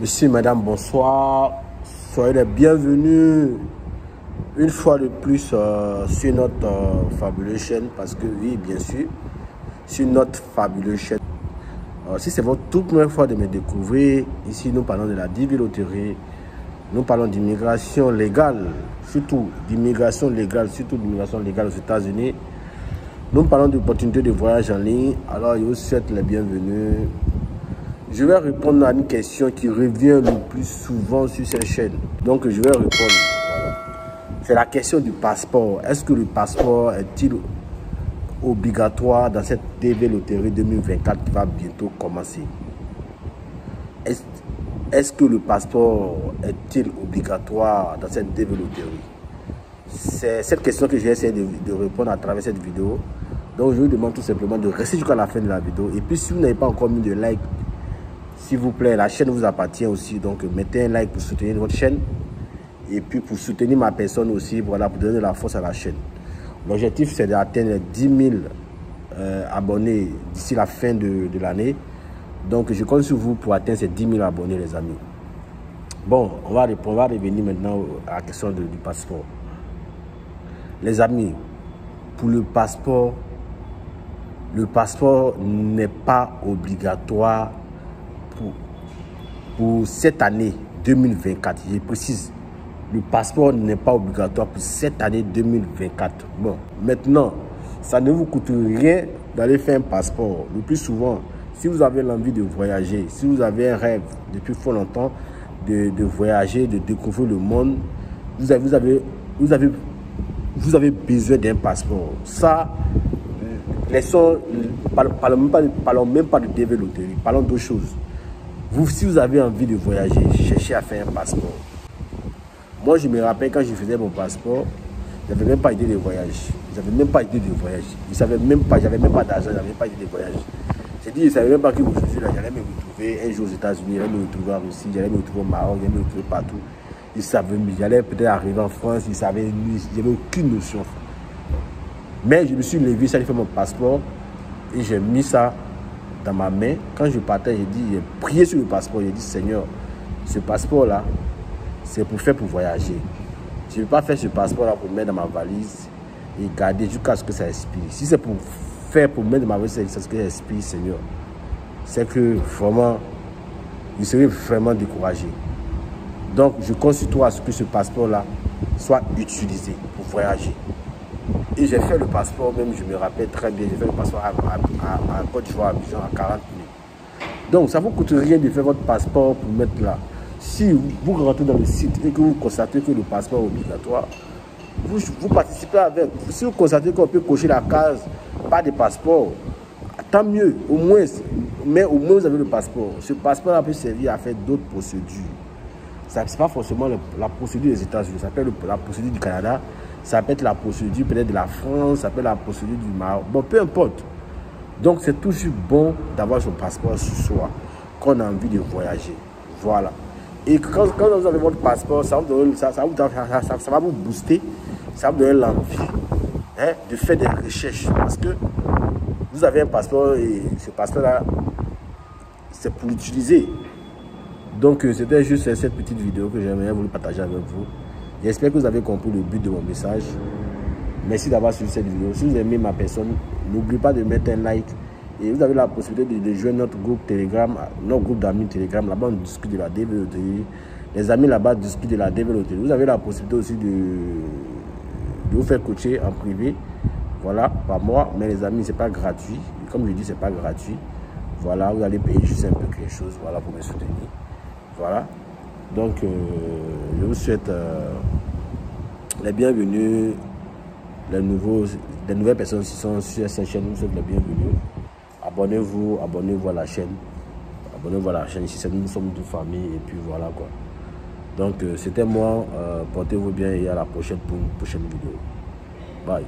Monsieur, madame, bonsoir. Soyez les bienvenus une fois de plus sur notre fabuleuse chaîne. Parce que oui, bien sûr, sur notre fabuleuse chaîne. Si c'est votre toute première fois de me découvrir, ici nous parlons de la diviloterie. Nous parlons d'immigration légale, surtout d'immigration légale, aux États-Unis. Nous parlons d'opportunités de voyage en ligne. Alors, je vous souhaite les bienvenus. Je vais répondre à une question qui revient le plus souvent sur cette chaîne. Donc, je vais répondre. Voilà. C'est la question du passeport. Est-ce que le passeport est-il obligatoire dans cette TV Loterie 2024 qui va bientôt commencer? Est-ce que le passeport est-il obligatoire dans cette TV Loterie? C'est cette question que j'ai essayé de répondre à travers cette vidéo. Donc, je vous demande tout simplement de rester jusqu'à la fin de la vidéo. Et puis, si vous n'avez pas encore mis de like, s'il vous plaît, la chaîne vous appartient aussi. Donc, mettez un like pour soutenir votre chaîne. Et puis, pour soutenir ma personne aussi, voilà, pour donner de la force à la chaîne. L'objectif, c'est d'atteindre 10 000 abonnés d'ici la fin de l'année. Donc, je compte sur vous pour atteindre ces 10 000 abonnés, les amis. Bon, on va revenir maintenant à la question du passeport. Les amis, pour le passeport n'est pas obligatoire pour cette année 2024. Je précise, le passeport n'est pas obligatoire pour cette année 2024. Bon, maintenant, ça ne vous coûte rien d'aller faire un passeport. Le plus souvent, si vous avez l'envie de voyager, si vous avez un rêve depuis fort longtemps de voyager, de découvrir le monde, vous avez besoin d'un passeport. Ça, parlons même pas de TV Loterie, parlons d'autres choses. Si vous avez envie de voyager, cherchez à faire un passeport. Moi, je me rappelle quand je faisais mon passeport, je n'avais même pas idée de voyage. Je n'avais même pas idée de voyage. J'avais même pas d'argent, je n'avais pas idée de voyage. J'ai dit, je ne savais même pas que aujourd'hui, j'allais me retrouver un jour aux États-Unis, j'allais me retrouver en Russie, j'allais me retrouver au Maroc, j'allais me retrouver partout. J'allais peut-être arriver en France, je n'avais aucune notion. Mais je me suis levé, j'allais faire mon passeport et j'ai mis ça dans ma main. Quand je partais, j'ai prié sur le passeport. J'ai dit, Seigneur, ce passeport-là, c'est pour voyager. Je ne vais pas faire ce passeport-là pour mettre dans ma valise et garder jusqu'à ce que ça expire. Si c'est pour mettre dans ma valise, c'est ce que ça expire, Seigneur. C'est que vraiment, je serai vraiment découragé. Donc, je compte sur toi à ce que ce passeport-là soit utilisé pour voyager. Et j'ai fait le passeport, même je me rappelle très bien, j'ai fait le passeport à Côte d'Ivoire, à 40 000. Donc, ça ne vous coûte rien de faire votre passeport pour mettre là. Si vous rentrez dans le site et que vous constatez que le passeport est obligatoire, vous participez avec. Si vous constatez qu'on peut cocher la case, pas de passeport, tant mieux, au moins, mais au moins vous avez le passeport. Ce passeport-là peut servir à faire d'autres procédures. Ce n'est pas forcément la procédure des États-Unis, ça peut être la procédure du Canada, ça peut être la procédure peut-être de la France, ça peut être la procédure du Maroc. Bon, peu importe. Donc, c'est toujours bon d'avoir son passeport sur soi, quand on a envie de voyager. Voilà. Et quand vous avez votre passeport, ça va vous booster, ça va vous donner l'envie de faire des recherches. Parce que vous avez un passeport et ce passeport-là, c'est pour l'utiliser. Donc, c'était juste cette petite vidéo que j'aimerais vous partager avec vous. J'espère que vous avez compris le but de mon message. Merci d'avoir suivi cette vidéo. Si vous aimez ma personne, n'oubliez pas de mettre un like. Et vous avez la possibilité de joindre notre groupe Telegram, notre groupe d'amis Telegram. Là-bas, on discute de la développerie. Les amis là-bas discutent de la développerie. Vous avez la possibilité aussi de vous faire coacher en privé. Voilà, par mois. Mais les amis, ce n'est pas gratuit. Comme je dis, ce n'est pas gratuit. Voilà, vous allez payer juste un peu quelque chose, voilà, pour me soutenir. Voilà. Donc, je vous souhaite les bienvenus, les nouvelles personnes qui sont sur cette chaîne, je vous souhaite les bienvenus. Abonnez-vous à la chaîne. Abonnez-vous à la chaîne, ici nous sommes une famille et puis voilà quoi. Donc, c'était moi, portez-vous bien et à la prochaine pour une prochaine vidéo. Bye.